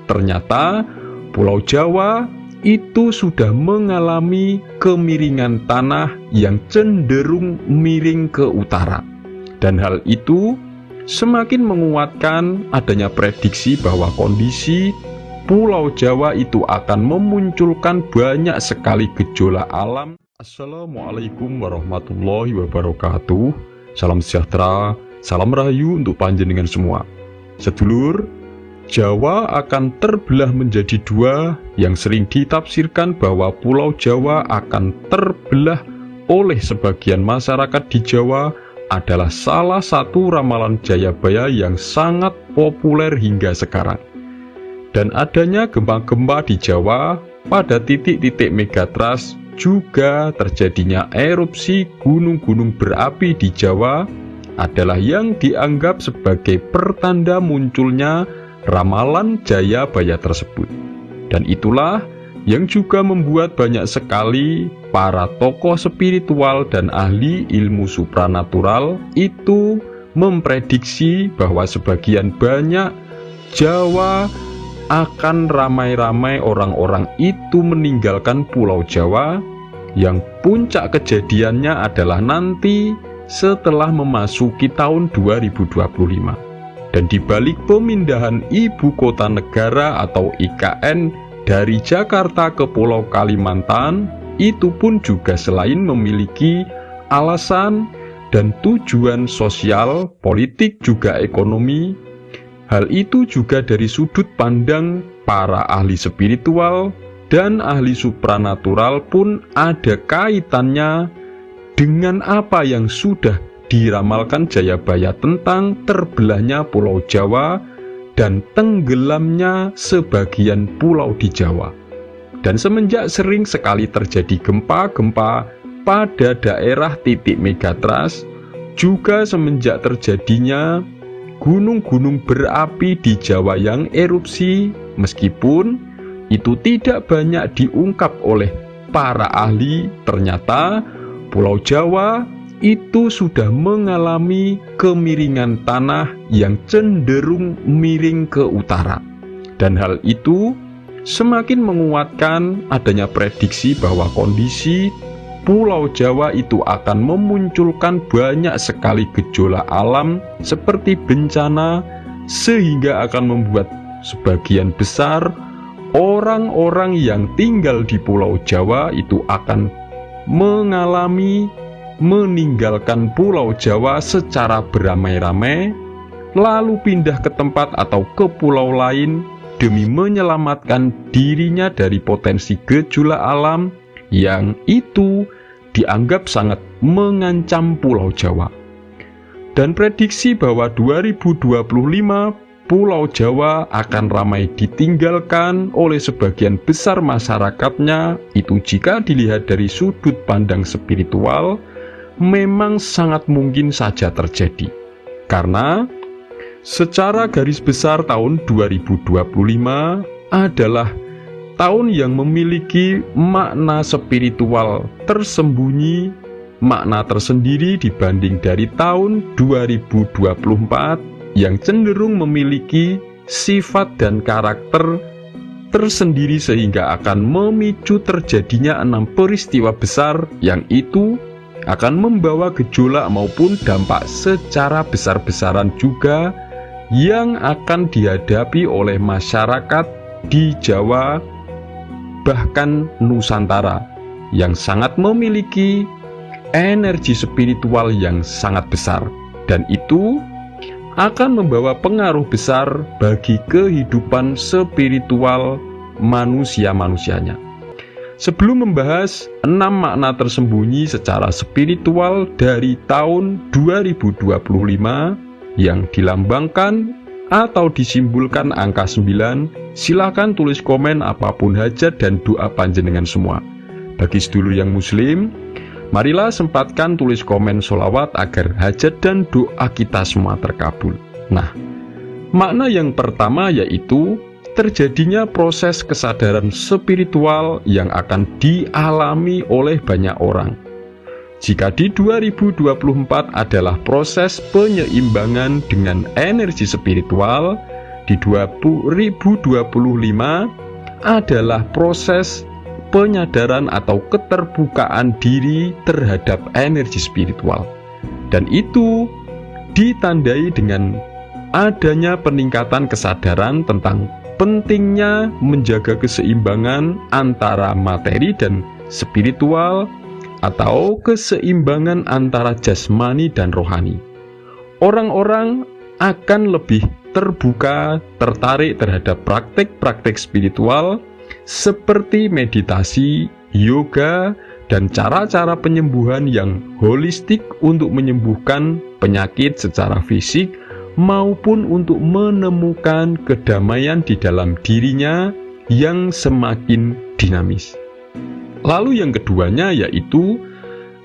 ternyata Pulau Jawa itu sudah mengalami kemiringan tanah yang cenderung miring ke utara. Dan hal itu semakin menguatkan adanya prediksi bahwa kondisi Pulau Jawa itu akan memunculkan banyak sekali gejolak alam. Assalamualaikum warahmatullahi wabarakatuh. Salam sejahtera, salam rahayu untuk panjenengan semua. Sedulur, Jawa akan terbelah menjadi dua, yang sering ditafsirkan bahwa Pulau Jawa akan terbelah oleh sebagian masyarakat di Jawa adalah salah satu ramalan Jayabaya yang sangat populer hingga sekarang. Dan adanya gempa-gempa di Jawa pada titik-titik megatrust, juga terjadinya erupsi gunung-gunung berapi di Jawa adalah yang dianggap sebagai pertanda munculnya ramalan Jayabaya tersebut. Dan itulah yang juga membuat banyak sekali para tokoh spiritual dan ahli ilmu supranatural itu memprediksi bahwa sebagian banyak Jawa akan ramai-ramai orang-orang itu meninggalkan Pulau Jawa, yang puncak kejadiannya adalah nanti setelah memasuki tahun 2025. Dan dibalik pemindahan ibu kota negara atau IKN dari Jakarta ke Pulau Kalimantan, itu pun juga selain memiliki alasan dan tujuan sosial, politik, juga ekonomi. Hal itu juga dari sudut pandang para ahli spiritual dan ahli supranatural pun ada kaitannya dengan apa yang sudah diramalkan Jayabaya tentang terbelahnya Pulau Jawa dan tenggelamnya sebagian pulau di Jawa. Dan semenjak sering sekali terjadi gempa-gempa pada daerah titik megatrust, juga semenjak terjadinya gunung-gunung berapi di Jawa yang erupsi, meskipun itu tidak banyak diungkap oleh para ahli, ternyata Pulau Jawa itu sudah mengalami kemiringan tanah yang cenderung miring ke utara. Dan hal itu semakin menguatkan adanya prediksi bahwa kondisi Pulau Jawa itu akan memunculkan banyak sekali gejolak alam seperti bencana, sehingga akan membuat sebagian besar orang-orang yang tinggal di Pulau Jawa itu akan meninggalkan Pulau Jawa secara beramai-ramai, lalu pindah ke tempat atau ke pulau lain demi menyelamatkan dirinya dari potensi gejolak alam yang itu dianggap sangat mengancam Pulau Jawa. Dan prediksi bahwa 2025 Pulau Jawa akan ramai ditinggalkan oleh sebagian besar masyarakatnya, itu jika dilihat dari sudut pandang spiritual memang sangat mungkin saja terjadi. Karena secara garis besar tahun 2025 adalah tahun yang memiliki makna spiritual tersembunyi, makna tersendiri dibanding dari tahun 2024 yang cenderung memiliki sifat dan karakter tersendiri, sehingga akan memicu terjadinya 6 peristiwa besar yang itu akan membawa gejolak maupun dampak secara besar-besaran juga yang akan dihadapi oleh masyarakat di Jawa, bahkan Nusantara, yang sangat memiliki energi spiritual yang sangat besar. Dan itu akan membawa pengaruh besar bagi kehidupan spiritual manusia-manusianya. Sebelum membahas 6 makna tersembunyi secara spiritual dari tahun 2025 yang dilambangkan atau disimbolkan angka 9, silakan tulis komen apapun hajat dan doa panjenengan semua. Bagi sedulur yang muslim, marilah sempatkan tulis komen sholawat agar hajat dan doa kita semua terkabul. Nah, makna yang pertama yaitu terjadinya proses kesadaran spiritual yang akan dialami oleh banyak orang. Jika di 2024 adalah proses penyeimbangan dengan energi spiritual, di 2025 adalah proses penyadaran atau keterbukaan diri terhadap energi spiritual. Dan itu ditandai dengan adanya peningkatan kesadaran tentang pentingnya menjaga keseimbangan antara materi dan spiritual atau keseimbangan antara jasmani dan rohani. Orang-orang akan lebih terbuka, tertarik terhadap praktik-praktik spiritual seperti meditasi, yoga, dan cara-cara penyembuhan yang holistik untuk menyembuhkan penyakit secara fisik maupun untuk menemukan kedamaian di dalam dirinya yang semakin dinamis. Lalu yang keduanya yaitu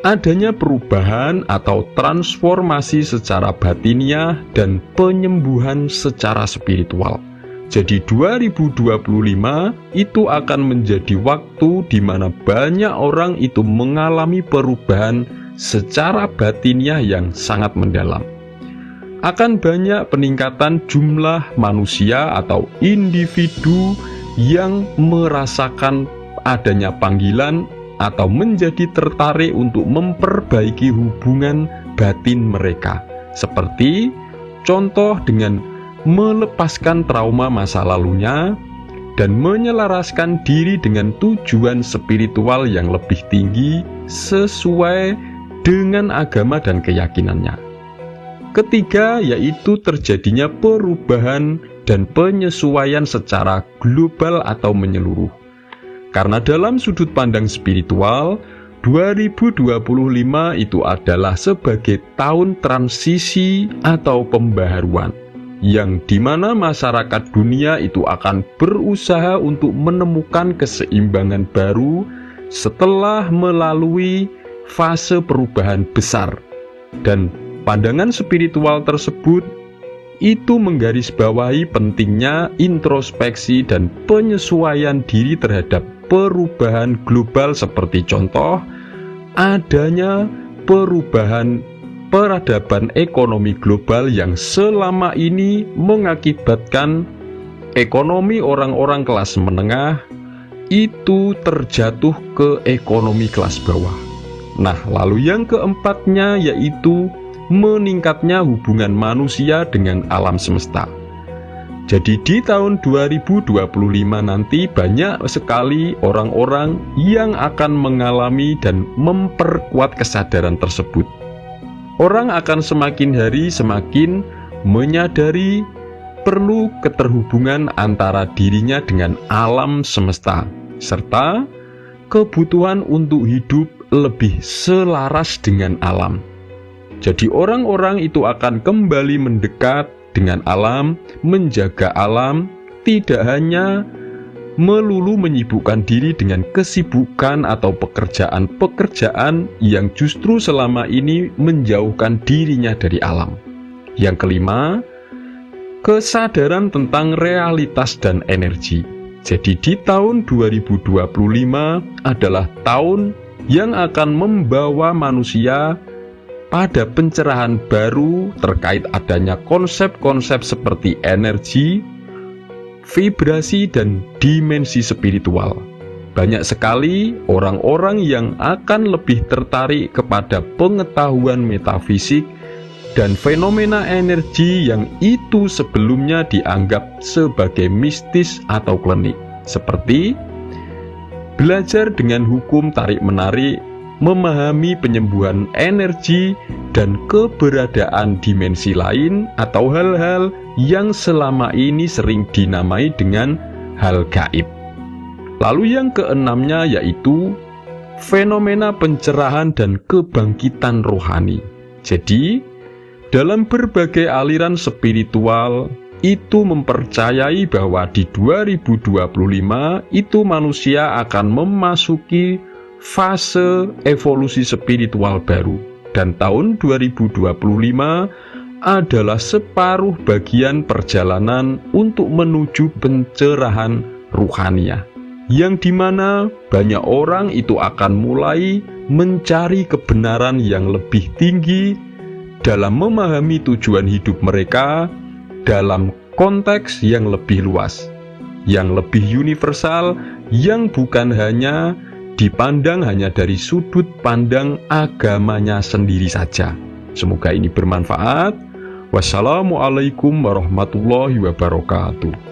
adanya perubahan atau transformasi secara batiniah dan penyembuhan secara spiritual. Jadi 2025 itu akan menjadi waktu di mana banyak orang itu mengalami perubahan secara batiniah yang sangat mendalam. Akan banyak peningkatan jumlah manusia atau individu yang merasakan adanya panggilan atau menjadi tertarik untuk memperbaiki hubungan batin mereka. Seperti contoh dengan melepaskan trauma masa lalunya dan menyelaraskan diri dengan tujuan spiritual yang lebih tinggi sesuai dengan agama dan keyakinannya. Ketiga, yaitu terjadinya perubahan dan penyesuaian secara global atau menyeluruh. Karena dalam sudut pandang spiritual, 2025 itu adalah sebagai tahun transisi atau pembaharuan, yang dimana masyarakat dunia itu akan berusaha untuk menemukan keseimbangan baru setelah melalui fase perubahan besar. Dan pandangan spiritual tersebut itu menggarisbawahi pentingnya introspeksi dan penyesuaian diri terhadap perubahan global, seperti contoh adanya perubahan peradaban ekonomi global yang selama ini mengakibatkan ekonomi orang-orang kelas menengah itu terjatuh ke ekonomi kelas bawah. Nah, lalu yang keempatnya yaitu meningkatnya hubungan manusia dengan alam semesta. Jadi di tahun 2025 nanti banyak sekali orang-orang yang akan mengalami dan memperkuat kesadaran tersebut. Orang akan semakin hari semakin menyadari perlu keterhubungan antara dirinya dengan alam semesta, serta kebutuhan untuk hidup lebih selaras dengan alam. Jadi orang-orang itu akan kembali mendekat dengan alam, menjaga alam, tidak hanya melulu menyibukkan diri dengan kesibukan atau pekerjaan-pekerjaan yang justru selama ini menjauhkan dirinya dari alam. Yang kelima, kesadaran tentang realitas dan energi. Jadi di tahun 2025 adalah tahun yang akan membawa manusia pada pencerahan baru terkait adanya konsep-konsep seperti energi, vibrasi, dan dimensi spiritual. Banyak sekali orang-orang yang akan lebih tertarik kepada pengetahuan metafisik dan fenomena energi yang itu sebelumnya dianggap sebagai mistis atau klinik, seperti belajar dengan hukum tarik-menarik, memahami penyembuhan energi, dan keberadaan dimensi lain atau hal-hal yang selama ini sering dinamai dengan hal gaib. Lalu yang keenamnya yaitu fenomena pencerahan dan kebangkitan rohani. Jadi, dalam berbagai aliran spiritual itu mempercayai bahwa di 2025 itu manusia akan memasuki fase evolusi spiritual baru, dan tahun 2025 adalah separuh bagian perjalanan untuk menuju pencerahan ruhaniah, yang dimana banyak orang itu akan mulai mencari kebenaran yang lebih tinggi dalam memahami tujuan hidup mereka dalam konteks yang lebih luas, yang lebih universal, yang bukan hanya dipandang hanya dari sudut pandang agamanya sendiri saja. Semoga ini bermanfaat. Wassalamualaikum warahmatullahi wabarakatuh.